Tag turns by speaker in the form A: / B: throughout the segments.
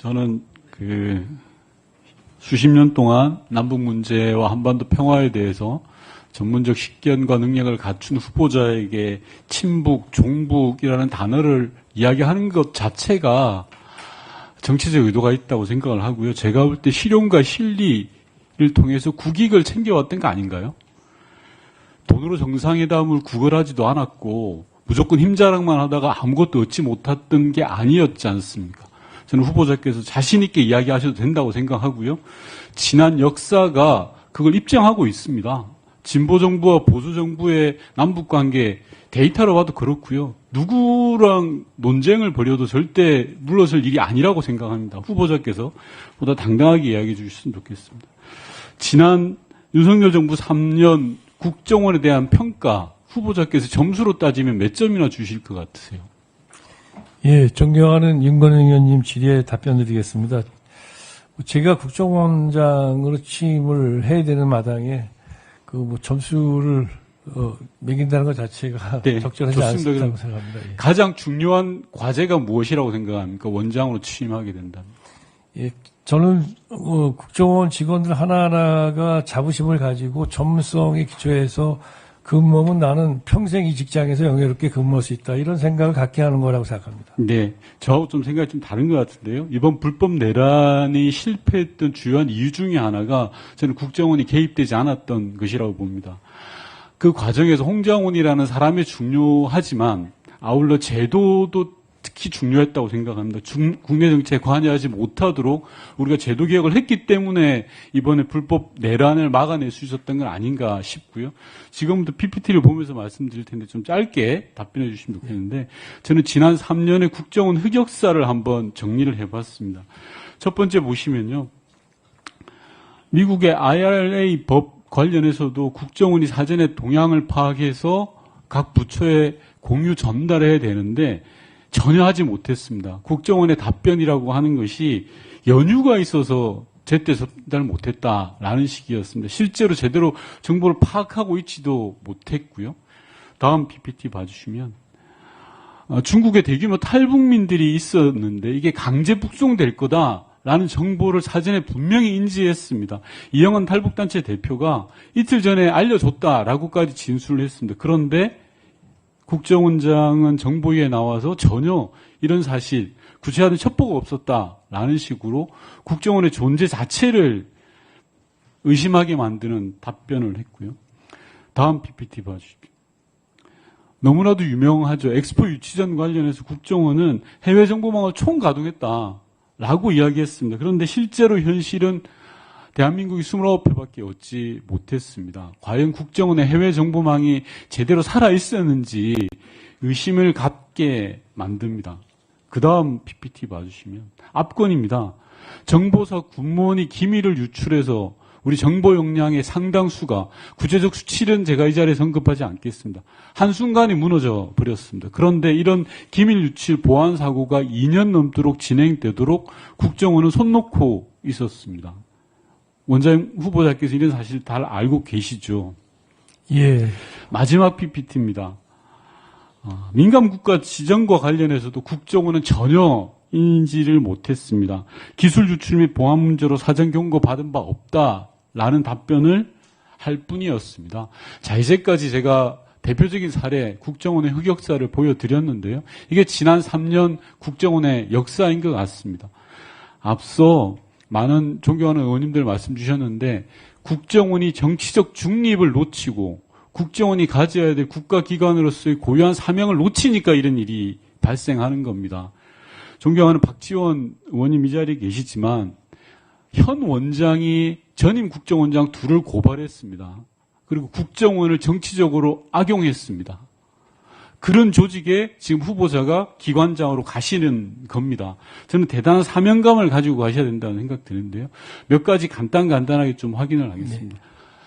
A: 저는 수십 년 동안 남북 문제와 한반도 평화에 대해서 전문적 식견과 능력을 갖춘 후보자에게 친북, 종북이라는 단어를 이야기하는 것 자체가 정치적 의도가 있다고 생각을 하고요. 제가 볼 때 실용과 실리를 통해서 국익을 챙겨왔던 거 아닌가요? 돈으로 정상회담을 구걸하지도 않았고 무조건 힘자랑만 하다가 아무것도 얻지 못했던 게 아니었지 않습니까? 저는 후보자께서 자신 있게 이야기하셔도 된다고 생각하고요. 지난 역사가 그걸 입증하고 있습니다. 진보정부와 보수정부의 남북관계 데이터로 봐도 그렇고요. 누구랑 논쟁을 벌여도 절대 물러설 일이 아니라고 생각합니다. 후보자께서 보다 당당하게 이야기해 주셨으면 좋겠습니다. 지난 윤석열 정부 3년 국정원에 대한 평가 후보자께서 점수로 따지면 몇 점이나 주실 것 같으세요?
B: 예, 존경하는 윤건영 의원님 질의에 답변 드리겠습니다. 제가 국정원장으로 취임을 해야 되는 마당에 점수를 매긴다는 것 자체가
A: 네,
B: 적절하지 않다고 생각합니다. 예.
A: 가장 중요한 과제가 무엇이라고 생각합니까? 원장으로 취임하게 된다면.
B: 예, 저는 국정원 직원들 하나하나가 자부심을 가지고 전문성에 기초해서 근무하면 나는 평생 이 직장에서 영예롭게 근무할 수 있다. 이런 생각을 갖게 하는 거라고 생각합니다.
A: 네. 저하고 좀 생각이 좀 다른 것 같은데요. 이번 불법 내란이 실패했던 주요한 이유 중에 하나가 저는 국정원이 개입되지 않았던 것이라고 봅니다. 그 과정에서 홍장훈이라는 사람이 중요하지만 아울러 제도도 특히 중요했다고 생각합니다. 국내 정치에 관여하지 못하도록 우리가 제도 개혁을 했기 때문에 이번에 불법 내란을 막아낼 수 있었던 건 아닌가 싶고요. 지금부터 PPT를 보면서 말씀드릴 텐데 좀 짧게 답변해 주시면 좋겠는데 저는 지난 3년의 국정원 흑역사를 한번 정리를 해봤습니다. 첫 번째 보시면요. 미국의 IRA 법 관련해서도 국정원이 사전에 동향을 파악해서 각 부처에 공유 전달해야 되는데 전혀 하지 못했습니다. 국정원의 답변이라고 하는 것이 연유가 있어서 제때 전달 못했다라는 식이었습니다. 실제로 제대로 정보를 파악하고 있지도 못했고요. 다음 PPT 봐주시면 중국에 대규모 탈북민들이 있었는데 이게 강제 북송될 거다라는 정보를 사전에 분명히 인지했습니다. 이영환 탈북단체 대표가 이틀 전에 알려줬다라고까지 진술을 했습니다. 그런데 국정원장은 정보위에 나와서 전혀 이런 사실, 구체화된 첩보가 없었다라는 식으로 국정원의 존재 자체를 의심하게 만드는 답변을 했고요. 다음 PPT 봐주십시오. 너무나도 유명하죠. 엑스포 유치전 관련해서 국정원은 해외 정보망을 총가동했다라고 이야기했습니다. 그런데 실제로 현실은 대한민국이 29회밖에 얻지 못했습니다. 과연 국정원의 해외 정보망이 제대로 살아있었는지 의심을 갖게 만듭니다. 그 다음 PPT 봐주시면 압권입니다. 정보사 군무원이 기밀을 유출해서 우리 정보 역량의 상당수가 구체적 수치는 제가 이 자리에서 언급하지 않겠습니다. 한순간에 무너져 버렸습니다. 그런데 이런 기밀 유출 보안 사고가 2년 넘도록 진행되도록 국정원은 손 놓고 있었습니다. 원장 후보자께서 이런 사실 다 알고 계시죠?
B: 예.
A: 마지막 PPT입니다. 민감국가 지정과 관련해서도 국정원은 전혀 인지를 못했습니다. 기술 유출 및 보안 문제로 사전 경고 받은 바 없다라는 답변을 할 뿐이었습니다. 자, 이제까지 제가 대표적인 사례 국정원의 흑역사를 보여드렸는데요. 이게 지난 3년 국정원의 역사인 것 같습니다. 앞서 많은 존경하는 의원님들 말씀 주셨는데 국정원이 정치적 중립을 놓치고 국정원이 가져야 될 국가기관으로서의 고유한 사명을 놓치니까 이런 일이 발생하는 겁니다. 존경하는 박지원 의원님 이 자리에 계시지만 현 원장이 전임 국정원장 둘을 고발했습니다. 그리고 국정원을 정치적으로 악용했습니다. 그런 조직에 지금 후보자가 기관장으로 가시는 겁니다. 저는 대단한 사명감을 가지고 가셔야 된다는 생각 드는데요. 몇 가지 간단하게 좀 확인을 하겠습니다.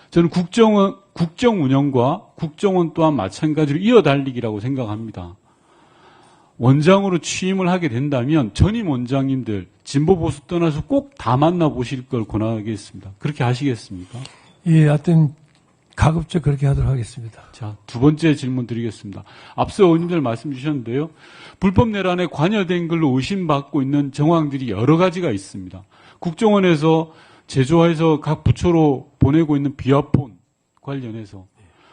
A: 저는 국정 운영과 국정원 또한 마찬가지로 이어달리기라고 생각합니다. 원장으로 취임을 하게 된다면 전임 원장님들 진보 보수 떠나서 꼭 다 만나보실 걸 권하겠습니다. 그렇게 하시겠습니까?
B: 예, 하여튼 가급적 그렇게 하도록 하겠습니다.
A: 자, 두 번째 질문 드리겠습니다. 앞서 의원님들 말씀 주셨는데요. 불법 내란에 관여된 걸로 의심받고 있는 정황들이 여러 가지가 있습니다. 국정원에서 제조해서 각 부처로 보내고 있는 비화폰 관련해서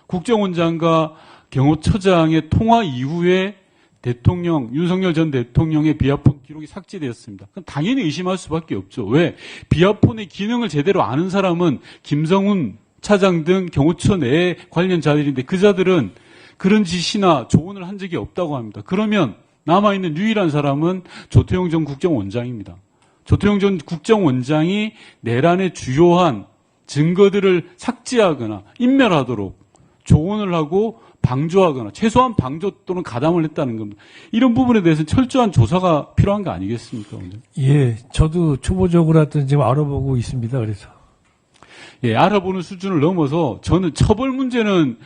A: 국정원장과 경호처장의 통화 이후에 대통령, 윤석열 전 대통령의 비화폰 기록이 삭제되었습니다. 그럼 당연히 의심할 수밖에 없죠. 왜? 비화폰의 기능을 제대로 아는 사람은 김성훈 차장 등 경호처 내 관련자들인데 그 자들은 그런 지시나 조언을 한 적이 없다고 합니다. 그러면 남아있는 유일한 사람은 조태용 전 국정원장입니다. 조태용 전 국정원장이 내란의 주요한 증거들을 삭제하거나 인멸하도록 조언을 하고 방조하거나 최소한 방조 또는 가담을 했다는 겁니다. 이런 부분에 대해서는 철저한 조사가 필요한 거 아니겠습니까? 오늘?
B: 예, 저도 초보적으로 하여튼 지금 알아보고 있습니다. 그래서.
A: 예, 알아보는 수준을 넘어서 저는 처벌 문제는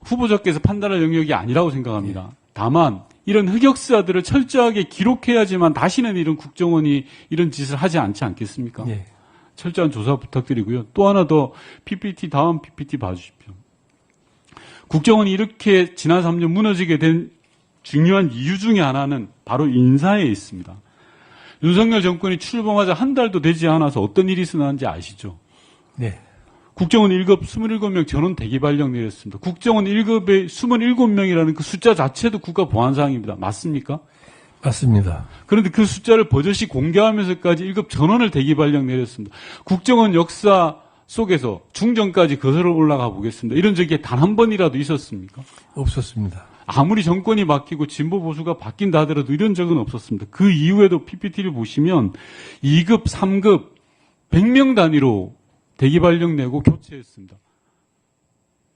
A: 후보자께서 판단할 영역이 아니라고 생각합니다. 다만 이런 흑역사들을 철저하게 기록해야지만 다시는 이런 국정원이 이런 짓을 하지 않지 않겠습니까?
B: 예.
A: 철저한 조사 부탁드리고요. 또 하나 더 PPT 다음 PPT 봐주십시오. 국정원이 이렇게 지난 3년 무너지게 된 중요한 이유 중에 하나는 바로 인사에 있습니다. 윤석열 정권이 출범하자 한 달도 되지 않아서 어떤 일이 일어났는지 아시죠?
B: 네.
A: 국정원 1급 27명 전원 대기 발령 내렸습니다. 국정원 1급에 27명이라는 그 숫자 자체도 국가 보안사항입니다. 맞습니까?
B: 맞습니다.
A: 그런데 그 숫자를 버젓이 공개하면서까지 1급 전원을 대기 발령 내렸습니다. 국정원 역사 속에서 중정까지 거슬러 올라가 보겠습니다. 이런 적이 단 한 번이라도 있었습니까?
B: 없었습니다.
A: 아무리 정권이 바뀌고 진보 보수가 바뀐다 하더라도 이런 적은 없었습니다. 그 이후에도 PPT를 보시면 2급, 3급 100명 단위로 대기 발령 내고 교체했습니다.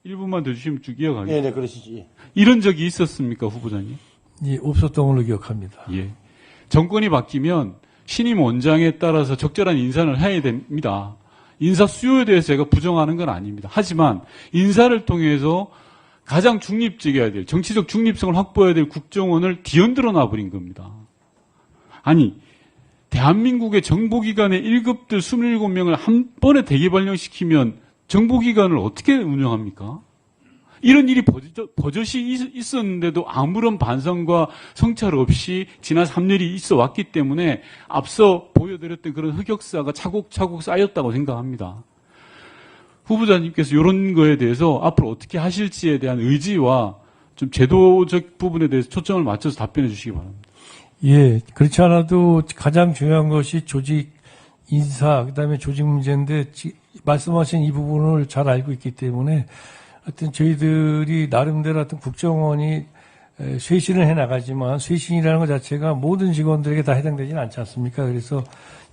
A: 1분만 더 주시면 쭉 이어가겠습니다.
C: 네, 그러시지.
A: 이런 적이 있었습니까, 후보자님?
B: 예, 없었던 걸로 기억합니다.
A: 예. 정권이 바뀌면 신임 원장에 따라서 적절한 인사를 해야 됩니다. 인사 수요에 대해서 제가 부정하는 건 아닙니다. 하지만 인사를 통해서 가장 중립적이어야 될, 정치적 중립성을 확보해야 될 국정원을 뒤흔들어 놔버린 겁니다. 아니, 대한민국의 정보기관의 1급들 27명을 한 번에 대기 발령시키면 정보기관을 어떻게 운영합니까? 이런 일이 버젓이 있었는데도 아무런 반성과 성찰 없이 지난 3년이 있어 왔기 때문에 앞서 보여드렸던 그런 흑역사가 차곡차곡 쌓였다고 생각합니다. 후보자님께서 이런 거에 대해서 앞으로 어떻게 하실지에 대한 의지와 좀 제도적 부분에 대해서 초점을 맞춰서 답변해 주시기 바랍니다.
B: 예, 그렇지 않아도 가장 중요한 것이 조직 인사, 그다음에 조직 문제인데 말씀하신 이 부분을 잘 알고 있기 때문에 하여튼 저희들이 나름대로 하여튼 국정원이 쇄신을 해 나가지만 쇄신이라는 것 자체가 모든 직원들에게 다 해당되지는 않지 않습니까? 그래서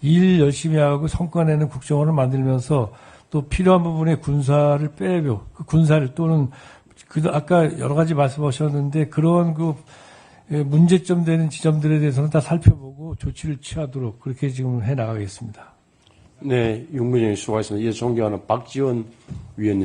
B: 일 열심히 하고 성과 내는 국정원을 만들면서 또 필요한 부분에 군사를 빼고 그 군사를 또는 아까 여러 가지 말씀하셨는데 그런 그 문제점 되는 지점들에 대해서는 다 살펴보고 조치를 취하도록 그렇게 지금 해 나가겠습니다.
C: 네, 윤 부장님 수고하셨습니다. 이제 존경하는 박지원 위원님.